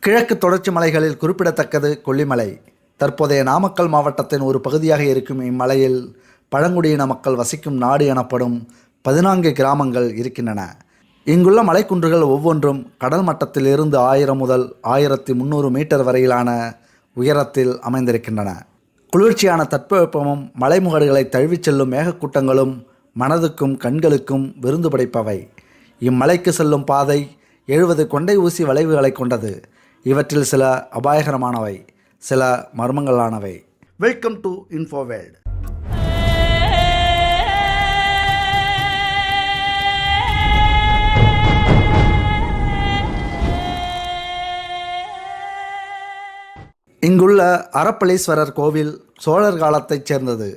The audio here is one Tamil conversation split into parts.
கிழக்கு தொடர்ச்சி மலைகளில் குறிப்பிடத்தக்கது கொல்லிமலை. தற்போதைய நாமக்கல் மாவட்டத்தின் ஒரு பகுதியாக இருக்கும் இம்மலையில் பழங்குடியின மக்கள் வசிக்கும் நாடு எனப்படும் 14 கிராமங்கள் இருக்கின்றன. இங்குள்ள மலைக்குன்றுகள் ஒவ்வொன்றும் கடல் மட்டத்திலிருந்து 1000 முதல் 1300 மீட்டர் வரையிலான உயரத்தில் அமைந்திருக்கின்றன. குளிர்ச்சியான தட்பவெப்பமும் மலைமுகடுகளை தழுவிச் செல்லும் மேகக்கூட்டங்களும் மனதுக்கும் கண்களுக்கும் விருந்து படைப்பவை. இம்மலைக்கு செல்லும் பாதை 70 கொண்டை ஊசி வளைவுகளை கொண்டது. இவற்றில் சில அபாயகரமானவை, சில மர்மங்களானவை. Welcome to இன்ஃபோவேல்ட். இங்குள்ள அறப்பளீஸ்வரர் கோவில் சோழர் காலத்தைச் சேர்ந்தது.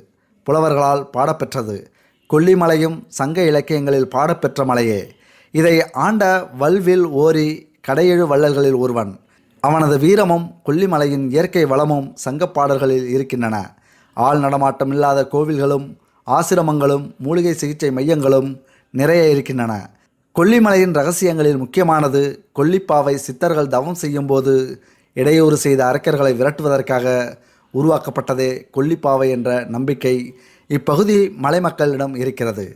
புலவர்களால் பாடப்பெற்றது. கொல்லிமலையும் சங்க இலக்கியங்களில் பாடப்பெற்ற மலையே. இதை ஆண்ட வல்வில் ஓரி கடையெழு வள்ளல்களில் ஒருவன். அவனது வீரமும் கொல்லிமலையின் இயற்கை வளமும் சங்கப்பாடல்களில் இருக்கின்றன. ஆள் நடமாட்டம் இல்லாத கோவில்களும் ஆசிரமங்களும் மூலிகை சிகிச்சை மையங்களும் நிறைய இருக்கின்றன. கொல்லிமலையின் இரகசியங்களில் முக்கியமானது கொல்லிப்பாவை சித்தர்கள் தவம் செய்யும்போது இடையூறு செய்த அரக்கர்களை விரட்டுவதற்காக உருவாக்கப்பட்டதே கொல்லிப்பாவை என்ற நம்பிக்கை இப்பகுதி மலை மக்களிடம் இருக்கிறது.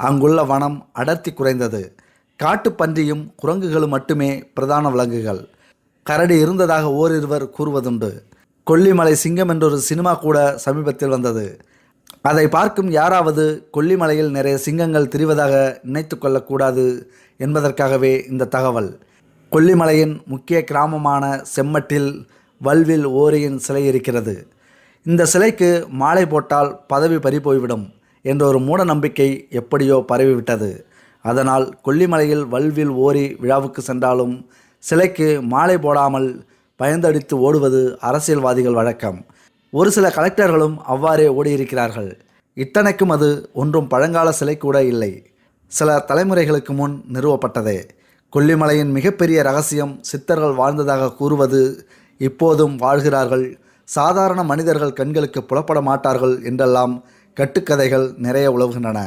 அங்குள்ள வனம் அடர்த்தி குறைந்தது. காட்டுப்பன்றியும் குரங்குகளும் மட்டுமே பிரதான விலங்குகள். கரடி இருந்ததாக ஓரிருவர் கூறுவதுண்டு. கொல்லிமலை சிங்கம் என்றொரு சினிமா கூட சமீபத்தில் வந்தது. அதை பார்க்கும் யாராவது கொல்லிமலையில் நிறைய சிங்கங்கள் திரிவதாக நினைத்து கொள்ளக்கூடாது என்பதற்காகவே இந்த தகவல். கொல்லிமலையின் முக்கிய கிராமமான செம்மட்டில் வல்வில் ஓரியின் சிலை இருக்கிறது. இந்த சிலைக்கு மாலை போட்டால் பதவி பறிபோய்விடும் என்ற ஒரு மூட நம்பிக்கை எப்படியோ பரவிவிட்டது. அதனால் கொல்லிமலையில் வல்வில் ஓரி விழாவுக்கு சென்றாலும் சிலைக்கு மாலை போடாமல் பயந்தடித்து ஓடுவது அரசியல்வாதிகள் வழக்கம். ஒரு சில கலெக்டர்களும் அவ்வாறே ஓடியிருக்கிறார்கள். இத்தனைக்கும் அது ஒன்றும் பழங்கால சிலை கூட இல்லை. சில தலைமுறைகளுக்கு முன் நிறுவப்பட்டதே. கொல்லிமலையின் மிகப்பெரிய ரகசியம் சித்தர்கள் வாழ்ந்ததாக கூறுவது, இப்போதும் வாழ்கிறார்கள், சாதாரண மனிதர்கள் கண்களுக்கு புலப்பட மாட்டார்கள் என்றெல்லாம் கட்டுக்கதைகள் நிறைய உலவுகின்றன.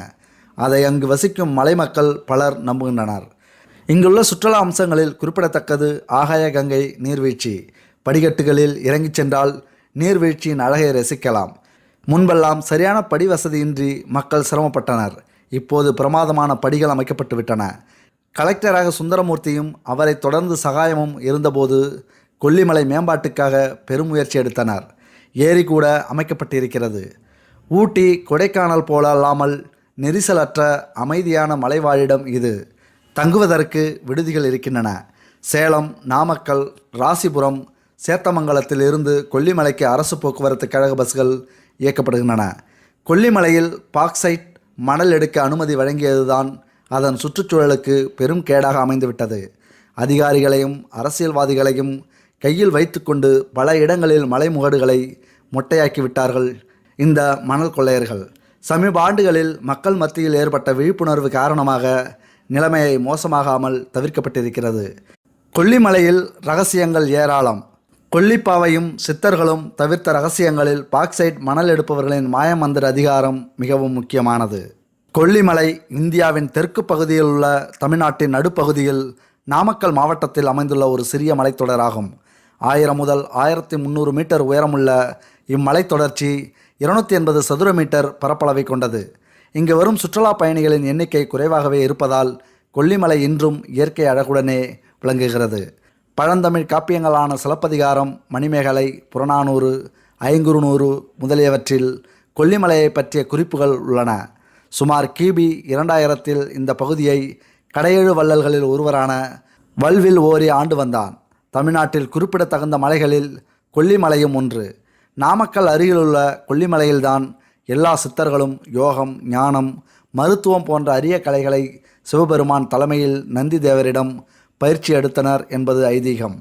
அதை அங்கு வசிக்கும் மலை மக்கள் பலர் நம்புகின்றனர். இங்குள்ள சுற்றுலா அம்சங்களில் குறிப்பிடத்தக்கது ஆகாய கங்கை நீர்வீழ்ச்சி. படிக்கட்டுகளில் இறங்கிச் சென்றால் நீர்வீழ்ச்சியின் அழகை ரசிக்கலாம். முன்பெல்லாம் சரியான படி வசதியின்றி மக்கள் சிரமப்பட்டனர். இப்போது பிரமாதமான படிகள் அமைக்கப்பட்டு விட்டன. கலெக்டராக சுந்தரமூர்த்தியும் அவரை தொடர்ந்து சகாயமும் இருந்தபோது கொல்லிமலை மேம்பாட்டுக்காக பெரும் முயற்சி எடுத்தனர். ஏரி கூட அமைக்கப்பட்டிருக்கிறது. ஊட்டி கொடைக்கானல் போல அல்லாமல் நெரிசலற்ற அமைதியான மலைவாழிடம் இது. தங்குவதற்கு விடுதிகள் இருக்கின்றன. சேலம், நாமக்கல், ராசிபுரம், சேத்தமங்கலத்தில் இருந்து கொல்லிமலைக்கு அரசு போக்குவரத்து கழக பஸ்கள் இயக்கப்படுகின்றன. கொல்லிமலையில் பாக்சைட் மணல் எடுக்க அனுமதி வழங்கியதுதான் அதன் சுற்றுச்சூழலுக்கு பெரும் கேடாக அமைந்துவிட்டது. அதிகாரிகளையும் அரசியல்வாதிகளையும் கையில் வைத்துக்கொண்டு பல இடங்களில் மலைமுகடுகளை மொட்டையாக்கி விட்டார்கள் இந்த மணல் கொள்ளையர்கள். சமீப ஆண்டுகளில் மக்கள் மத்தியில் ஏற்பட்ட விழிப்புணர்வு காரணமாக நிலைமையை மோசமாகாமல் தவிர்க்கப்பட்டிருக்கிறது. கொல்லிமலையில் இரகசியங்கள் ஏராளம். கொல்லிப்பாவையும் சித்தர்களும் தவிர்த்த இரகசியங்களில் பாக்சைட் மணல் எடுப்பவர்களின் மாயமந்திர அதிகாரம் மிகவும் முக்கியமானது. கொல்லிமலை இந்தியாவின் தெற்கு பகுதியில் உள்ள தமிழ்நாட்டின் நடுப்பகுதியில் நாமக்கல் மாவட்டத்தில் அமைந்துள்ள ஒரு சிறிய மலைத்தொடராகும். 1000 முதல் 1300 மீட்டர் உயரமுள்ள இம்மலைத்தொடர்ச்சி 280 சதுர மீட்டர் பரப்பளவை கொண்டது. இங்கு வரும் சுற்றுலா பயணிகளின் எண்ணிக்கை குறைவாகவே இருப்பதால் கொல்லிமலை இன்றும் இயற்கை அழகுடனே விளங்குகிறது. பழந்தமிழ் காப்பியங்களான சிலப்பதிகாரம், மணிமேகலை, புறநானூறு, ஐங்குறுநூறு முதலியவற்றில் கொல்லிமலையை பற்றிய குறிப்புகள் உள்ளன. சுமார் கிபி 2000 இந்த பகுதியை கடையெழு வள்ளல்களில் ஒருவரான வல்வில் ஓரி ஆண்டு வந்தான். தமிழ்நாட்டில் குறிப்பிடத்தகுந்த மலைகளில் கொல்லிமலையும் ஒன்று. நாமக்கல் அருகிலுள்ள கொல்லிமலையில்தான் எல்லா சித்தர்களும் யோகம், ஞானம், மருத்துவம் போன்ற அரிய கலைகளை சிவபெருமான் தலைமையில் நந்தி தேவரிடம் பயிற்சி எடுத்தனர் என்பது ஐதீகம்.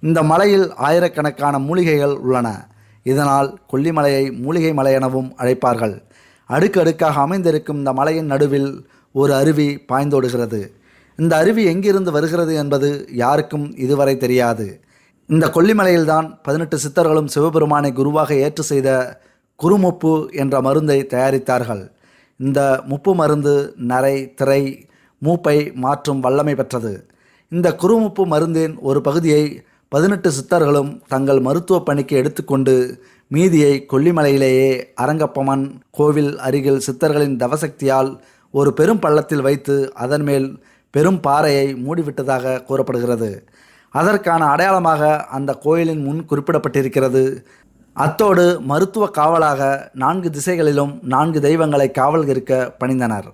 இந்த மலையில் ஆயிரக்கணக்கான மூலிகைகள் உள்ளன. இதனால் கொல்லிமலையை மூலிகை மலை எனவும் அழைப்பார்கள். அடுக்கு அடுக்காக அமைந்திருக்கும் இந்த மலையின் நடுவில் ஒரு அருவி பாய்ந்தோடுகிறது. இந்த அருவி எங்கிருந்து வருகிறது என்பது யாருக்கும் இதுவரை தெரியாது. இந்த கொல்லிமலையில்தான் 18 சித்தர்களும் சிவபெருமானை குருவாக ஏற்று செய்த குருமுப்பு என்ற மருந்தை தயாரித்தார்கள். இந்த முப்பு மருந்து நரை, திரை, மூப்பை மாற்றும் வல்லமை பெற்றது. இந்த குருமுப்பு மருந்தின் ஒரு பகுதியை 18 சித்தர்களும் தங்கள் மருத்துவ பணிக்கு எடுத்துக்கொண்டு மீதியை கொல்லிமலையிலேயே அரங்கப்பமன் கோவில் அருகில் சித்தர்களின் தவசக்தியால் ஒரு பெரும் பள்ளத்தில் வைத்து அதன் மேல் பெரும் பாறையை மூடிவிட்டதாக கூறப்படுகிறது. அதற்கான அடையாளமாக அந்த கோயிலின் முன் குறிப்பிடப்பட்டிருக்கிறது. அத்தோடு மருத்துவ காவலாக 4 திசைகளிலும் 4 தெய்வங்களை காவல் இருக்க பணிந்தனர்.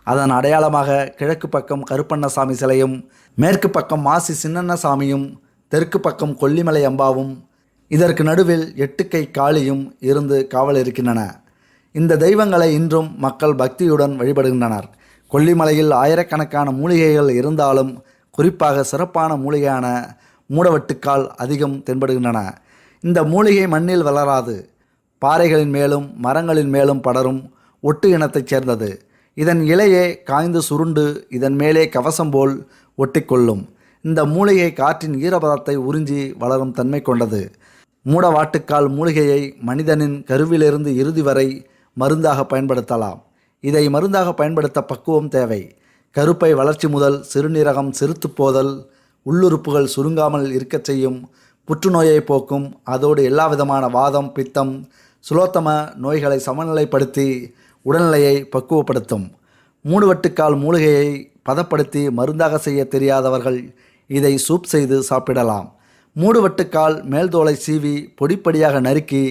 அதன் அடையாளமாக கிழக்கு பக்கம் கருப்பண்ணசாமி சிலையும், மேற்கு பக்கம் மாசி சின்னண்ணசாமியும், தெற்கு பக்கம் கொல்லிமலை அம்பாவும், இதற்கு நடுவில் 8 கை காளியும் இருந்து காவல் இருக்கின்றன. இந்த தெய்வங்களை இன்றும் மக்கள் பக்தியுடன் வழிபடுகின்றனர். கொல்லிமலையில் ஆயிரக்கணக்கான மூலிகைகள் இருந்தாலும் குறிப்பாக சிறப்பான மூலிகையான மூடவட்டுக்கால் அதிகம் தென்படுகின்றன. இந்த மூலிகை மண்ணில் வளராது, பாறைகளின் மேலும் மரங்களின் மேலும் படரும் ஒட்டு இனத்தைச் சேர்ந்தது. இதன் இலையே காய்ந்து சுருண்டு இதன் மேலே கவசம் போல் ஒட்டிக்கொள்ளும். இந்த மூலிகை காற்றின் ஈரப்பதத்தை உறிஞ்சி வளரும் தன்மை கொண்டது. மூடவாட்டுக்கால் மூலிகையை மனிதனின் கருவிலிருந்து இறுதி வரை மருந்தாக பயன்படுத்தலாம். இதை மருந்தாக பயன்படுத்த பக்குவம் தேவை. கருப்பை வளர்ச்சி முதல் சிறுநீரகம் சிறுத்து போதல், உள்ளுறுப்புகள் சுருங்காமல் இருக்கச் செய்யும், புற்றுநோயை போக்கும், அதோடு எல்லாவிதமான வாதம், பித்தம், சுலோத்தம நோய்களை சமநிலைப்படுத்தி உடல்நிலையை பக்குவப்படுத்தும். மூடுவட்டுக்கால் மூலிகையை பதப்படுத்தி மருந்தாக செய்ய தெரியாதவர்கள் இதை சூப் செய்து சாப்பிடலாம். மூடுவட்டுக்கால் மேல்தோலை சீவி பொடிப்படியாக நறுக்கி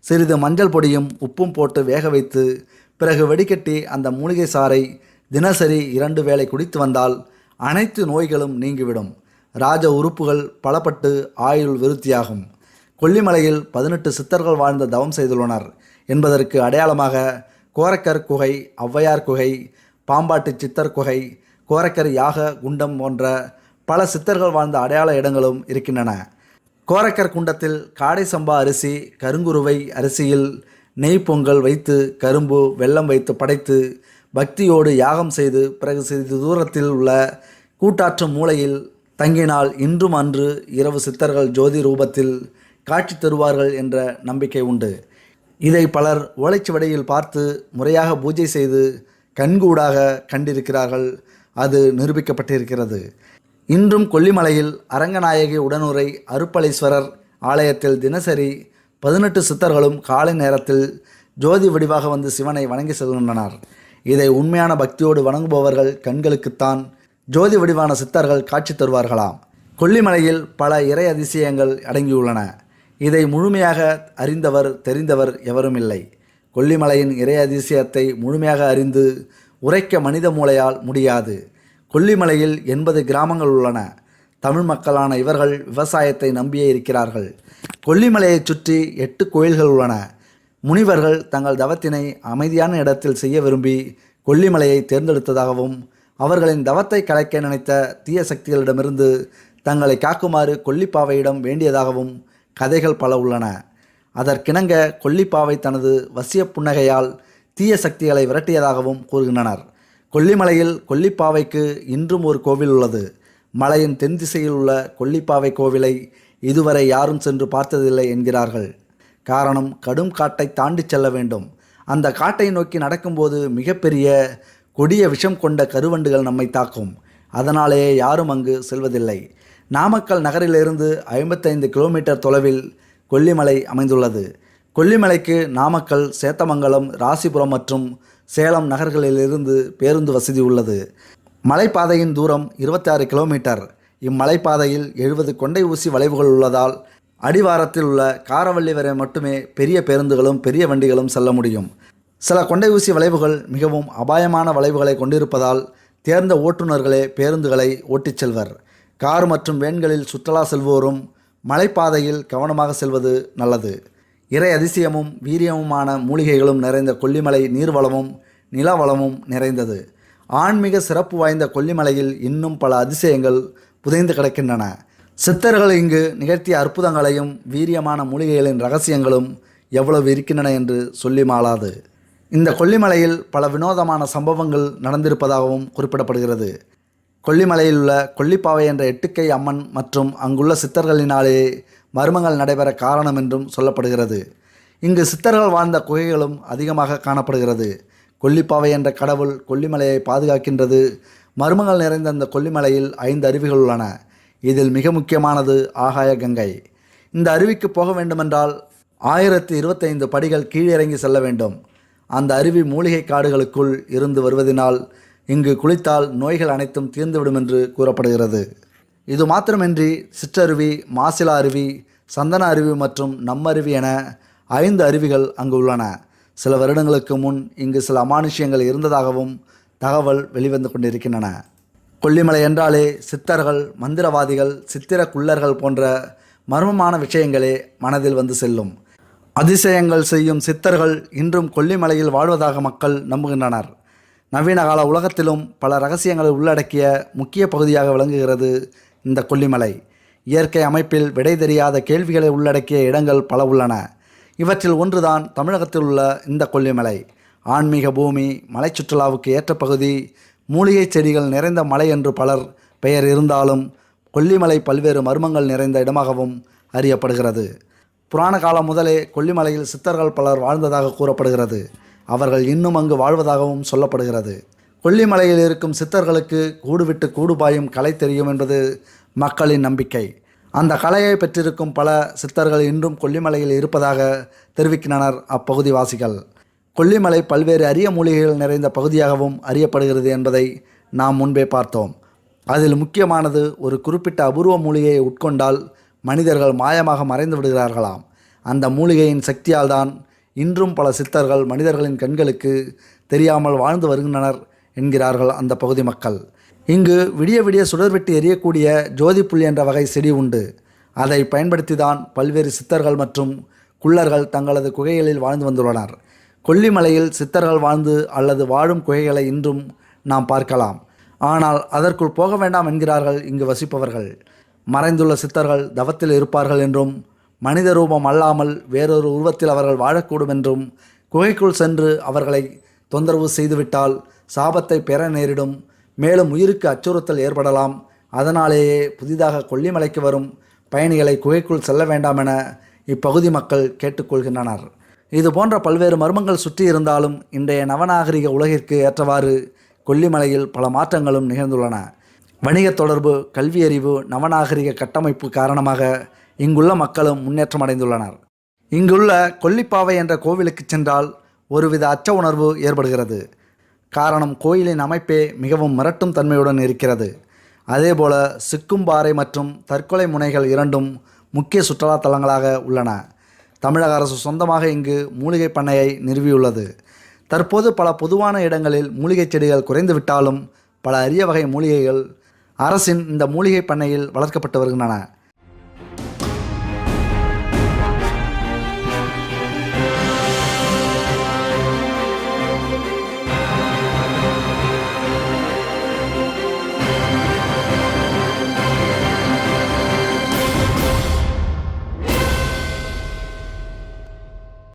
சிறிது மஞ்சள் பொடியும் உப்பும் போட்டு வேக வைத்து பிறகு வடிகட்டி அந்த மூலிகை சாறை தினசரி 2 வேளை குடித்து வந்தால் அனைத்து நோய்களும் நீங்கிவிடும். ராஜ உறுப்புகள் பலப்பட்டு ஆயுள் விருத்தியாகும். கொல்லிமலையில் 18 சித்தர்கள் வாழ்ந்த தவம் செய்துள்ளனர் என்பதற்கு அடையாளமாக கோரக்கர் குகை, ஔவையார் குகை, பாம்பாட்டி சித்தர் குகை, கோரக்கர் யாக குண்டம் போன்ற பல சித்தர்கள் வாழ்ந்த அடையாள இடங்களும் இருக்கின்றன. கோரக்கர் குண்டத்தில் காடை சம்பா அரிசி, கருங்குருவை அரிசியில் நெய் பொங்கல் வைத்து கரும்பு வெல்லம் வைத்து படைத்து பக்தியோடு யாகம் செய்து பிறகு சிறிது தூரத்தில் உள்ள கூட்டாற்று மூலையில் தங்கினால் இன்றும் அன்று இரவு சித்தர்கள் ஜோதி ரூபத்தில் காட்சி தருவார்கள் என்ற நம்பிக்கை உண்டு. இதை பலர் ஓலைச்சுவடியில் பார்த்து முறையாக பூஜை செய்து கண்கூடாக கண்டிருக்கிறார்கள். அது நிரூபிக்கப்பட்டிருக்கிறது. இன்றும் கொல்லிமலையில் அரங்கநாயகி உடனுரை அருப்பளீஸ்வரர் ஆலயத்தில் தினசரி 18 சித்தர்களும் காலை நேரத்தில் ஜோதி வடிவாக வந்து சிவனை வணங்கி செல்கின்றனர். இதை உண்மையான பக்தியோடு வணங்குபவர்கள் கண்களுக்குத்தான் ஜோதி வடிவான சித்தர்கள் காட்சி தருவார்களாம். கொல்லிமலையில் பல இறை அதிசயங்கள் அடங்கியுள்ளன. இதை முழுமையாக அறிந்தவர் தெரிந்தவர் எவரும் இல்லை. கொல்லிமலையின் இறை அதிசயத்தை முழுமையாக அறிந்து உரைக்க மனித மூளையால் முடியாது. கொல்லிமலையில் 80 கிராமங்கள் உள்ளன. தமிழ் மக்களான இவர்கள் விவசாயத்தை நம்பியே இருக்கிறார்கள். கொல்லிமலையைச் சுற்றி 8 கோயில்கள் உள்ளன. முனிவர்கள் தங்கள் தவத்தினை அமைதியான இடத்தில் செய்ய விரும்பி கொல்லிமலையை தேர்ந்தெடுத்ததாகவும் அவர்களின் தவத்தை கலைக்க நினைத்த தீய சக்திகளிடமிருந்து தங்களை காக்குமாறு கொல்லிப்பாவையிடம் வேண்டியதாகவும் கதைகள் பல உள்ளன. அதற்கிணங்க கொல்லிப்பாவை தனது வசிய புன்னகையால் தீய சக்திகளை விரட்டியதாகவும் கூறுகின்றனர். கொல்லிமலையில் கொல்லிப்பாவைக்கு இன்றும் ஒரு கோவில் உள்ளது. மலையின் தென் திசையில் உள்ள கொல்லிப்பாவை கோவிலை இதுவரை யாரும் சென்று பார்த்ததில்லை என்கிறார்கள். காரணம், கடும் காட்டை தாண்டி செல்ல வேண்டும். அந்த காட்டை நோக்கி நடக்கும்போது மிகப்பெரிய கொடிய விஷம் கொண்ட கருவண்டுகள் நம்மை தாக்கும். அதனாலேயே யாரும் அங்கு செல்வதில்லை. நாமக்கல் நகரிலிருந்து 55 கிலோமீட்டர் தொலைவில் கொல்லிமலை அமைந்துள்ளது. கொல்லிமலைக்கு நாமக்கல், சேத்தமங்கலம், ராசிபுரம் மற்றும் சேலம் நகர்களிலிருந்து பேருந்து வசதி உள்ளது. மலைப்பாதையின் தூரம் 26 கிலோமீட்டர். இம்மலைப்பாதையில் 70 கொண்டை ஊசி வளைவுகள் உள்ளதால் அடிவாரத்தில் உள்ள காரவள்ளி வரை மட்டுமே பெரிய பேருந்துகளும் பெரிய வண்டிகளும் செல்ல முடியும். சில கொண்டை ஊசி வளைவுகள் மிகவும் அபாயமான வளைவுகளை கொண்டிருப்பதால் தேர்ந்த ஓட்டுநர்களே பேருந்துகளை ஓட்டிச் செல்வர். கார் மற்றும் வேன்களில் சுற்றுலா செல்வோரும் மலைப்பாதையில் கவனமாக செல்வது நல்லது. இறை அதிசயமும் வீரியமுமான மூலிகைகளும் நிறைந்த கொல்லிமலை நீர்வளமும் நிலவளமும் நிறைந்தது. ஆன்மீக சிறப்பு வாய்ந்த கொல்லிமலையில் இன்னும் பல அதிசயங்கள் புதைந்து கிடக்கின்றன. சித்தர்கள் இங்கு நிகழ்த்திய அற்புதங்களையும் வீரியமான மூலிகைகளின் ரகசியங்களும் எவ்வளவு இருக்கின்றன என்று சொல்லி மாளாது. இந்த கொல்லிமலையில் பல வினோதமான சம்பவங்கள் நடந்திருப்பதாகவும் குறிப்பிடப்படுகிறது. கொல்லிமலையில் உள்ள கொல்லிப்பாவை என்ற 8 கை அம்மன் மற்றும் அங்குள்ள சித்தர்களினாலே மர்மங்கள் நடைபெற காரணம் என்றும் சொல்லப்படுகிறது. இங்கு சித்தர்கள் வாழ்ந்த குகைகளும் அதிகமாக காணப்படுகிறது. கொல்லிப்பாவை என்ற கடவுள் கொல்லிமலையை பாதுகாக்கின்றது. மர்மங்கள் நிறைந்த இந்த கொல்லிமலையில் 5 அருவிகள் உள்ளன. இதில் மிக முக்கியமானது ஆகாய கங்கை. இந்த அருவிக்கு போக வேண்டுமென்றால் 1025 படிகள் கீழிறங்கி செல்ல வேண்டும். அந்த அருவி மூலிகை காடுகளுக்குள் இருந்து வருவதனால் இங்கு குளித்தால் நோய்கள் அனைத்தும் தீர்ந்துவிடும் என்று கூறப்படுகிறது. இது மாத்திரமின்றி சிற்றருவி, மாசிலா அருவி, சந்தன அருவி மற்றும் நம்மருவி என 5 அருவிகள் அங்கு உள்ளன. சில வருடங்களுக்கு முன் இங்கு சில அமானுஷ்யங்கள் இருந்ததாகவும் தகவல் வெளிவந்து கொண்டிருக்கின்றன. கொல்லிமலை என்றாலே சித்தர்கள், மந்திரவாதிகள், சித்திர குள்ளர்கள் போன்ற மர்மமான விஷயங்களே மனதில் வந்து செல்லும். அதிசயங்கள் செய்யும் சித்தர்கள் இன்றும் கொல்லிமலையில் வாழ்வதாக மக்கள் நம்புகின்றனர். நவீன கால உலகத்திலும் பல ரகசியங்களை உள்ளடக்கிய முக்கிய பகுதியாக விளங்குகிறது இந்த கொல்லிமலை. இயற்கை அமைப்பில் விடை தெரியாத கேள்விகளை உள்ளடக்கிய இடங்கள் பல உள்ளன. இவற்றில் ஒன்றுதான் தமிழகத்தில் உள்ள இந்த கொல்லிமலை. ஆன்மீக பூமி, மலை சுற்றுலாவுக்கு ஏற்ற பகுதி, மூலிகை செடிகள் நிறைந்த மலை என்று பலர் பெயர் இருந்தாலும் கொல்லிமலை பல்வேறு மர்மங்கள் நிறைந்த இடமாகவும் அறியப்படுகிறது. புராண காலம் முதலே கொல்லிமலையில் சித்தர்கள் பலர் வாழ்ந்ததாக கூறப்படுகிறது. அவர்கள் இன்னும் அங்கு வாழ்வதாகவும் சொல்லப்படுகிறது. கொல்லிமலையில் இருக்கும் சித்தர்களுக்கு கூடு விட்டு கூடு பாயும் கலை தெரியும் என்பது மக்களின் நம்பிக்கை. அந்த கலையை பெற்றிருக்கும் பல சித்தர்கள் இன்றும் கொல்லிமலையில் இருப்பதாக தெரிவிக்கின்றனர் அப்பகுதிவாசிகள். கொல்லிமலை பல்வேறு அரிய மூலிகைகள் நிறைந்த பகுதியாகவும் அறியப்படுகிறது என்பதை நாம் முன்பே பார்த்தோம். அதில் முக்கியமானது ஒரு குறிப்பிட்ட அபூர்வ மூலிகையை உட்கொண்டால் மனிதர்கள் மாயமாக மறைந்து விடுகிறார்களாம். அந்த மூலிகையின் சக்தியால் தான் இன்றும் பல சித்தர்கள் மனிதர்களின் கண்களுக்கு தெரியாமல் வாழ்ந்து வருகின்றனர் என்கிறார்கள் அந்த பகுதி மக்கள். இங்கு விடிய விடிய சுடர்விட்டு எரியக்கூடிய ஜோதிப்புல் என்ற வகை செடி உண்டு. அதை பயன்படுத்தி தான் பல்வேறு சித்தர்கள் மற்றும் குள்ளர்கள் தங்களது குகைகளில் வாழ்ந்து வந்துள்ளனர். கொல்லிமலையில் சித்தர்கள் வாழ்ந்து அல்லது வாழும் குகைகளை இன்றும் நாம் பார்க்கலாம். ஆனால் அதற்குள் போக வேண்டாம் என்கிறார்கள் இங்கு வசிப்பவர்கள். மறைந்துள்ள சித்தர்கள் தவத்தில் இருப்பார்கள் என்றும், மனித ரூபம் அல்லாமல் வேறொரு உருவத்தில் அவர்கள் வாழக்கூடும் என்றும், குகைக்குள் சென்று அவர்களை தொந்தரவு செய்துவிட்டால் சாபத்தை பெற நேரிடும், மேலும் உயிருக்கு அச்சுறுத்தல் ஏற்படலாம், அதனாலேயே புதிதாக கொல்லிமலைக்கு வரும் பயணிகளை குகைக்குள் செல்ல வேண்டாம் என இப்பகுதி மக்கள் கேட்டுக்கொள்கின்றனர். இது போன்ற பல்வேறு மர்மங்கள் சுற்றி இருந்தாலும் இன்றைய நவநாகரிக உலகிற்கு ஏற்றவாறு கொல்லிமலையில் பல மாற்றங்களும் நிகழ்ந்துள்ளன. வணிக தொடர்பு, கல்வியறிவு, நவநாகரிக கட்டமைப்பு காரணமாக இங்குள்ள மக்களும் முன்னேற்றம் அடைந்துள்ளனர். இங்குள்ள கொல்லிப்பாவை என்ற கோவிலுக்கு சென்றால் ஒருவித அச்ச உணர்வு ஏற்படுகிறது. காரணம், கோயிலின் அமைப்பே மிகவும் மிரட்டும் தன்மையுடன் இருக்கிறது. அதேபோல சிக்கும்பாறை மற்றும் தற்கொலை முனைகள் இரண்டும் முக்கிய சுற்றுலா தலங்களாக உள்ளன. தமிழக அரசு சொந்தமாக இங்கு மூலிகை பண்ணையை நிறுவியுள்ளது. தற்போது பல பொதுவான இடங்களில் மூலிகை செடிகள் குறைந்துவிட்டாலும் பல அரிய வகை மூலிகைகள் அரசின் இந்த மூலிகை பண்ணையில் வளர்க்கப்பட்டு வருகின்றன.